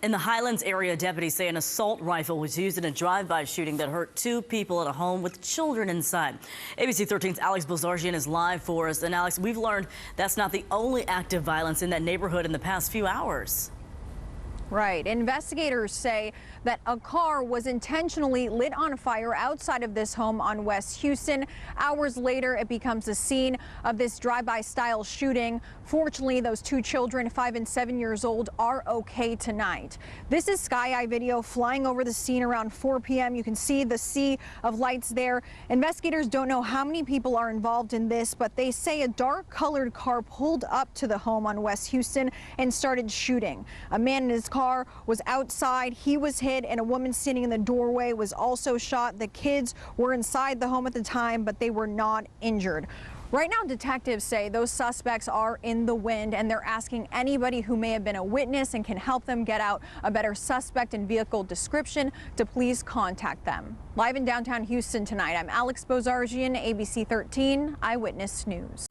In the Highlands area, deputies say an assault rifle was used in a drive-by shooting that hurt 2 people at a home with children inside. ABC 13's Alex Bozargian is live for us. And Alex, we've learned that's not the only act of violence in that neighborhood in the past few hours. Right. Investigators say that a car was intentionally lit on fire outside of this home on West Houston. Hours later, it becomes the scene of this drive-by style shooting. Fortunately, those 2 children, 5 and 7 years old, are okay tonight. This is Sky Eye video flying over the scene around 4 p.m. You can see the sea of lights there. Investigators don't know how many people are involved in this, but they say a dark-colored car pulled up to the home on West Houston and started shooting. A man in his car was outside. He was hit, and a woman standing in the doorway was also shot. The kids were inside the home at the time, but they were not injured. Right now, detectives say those suspects are in the wind, and they're asking anybody who may have been a witness and can help them get out a better suspect and vehicle description to please contact them. Live in downtown Houston tonight, I'm Alex Bozargian, ABC 13 Eyewitness News.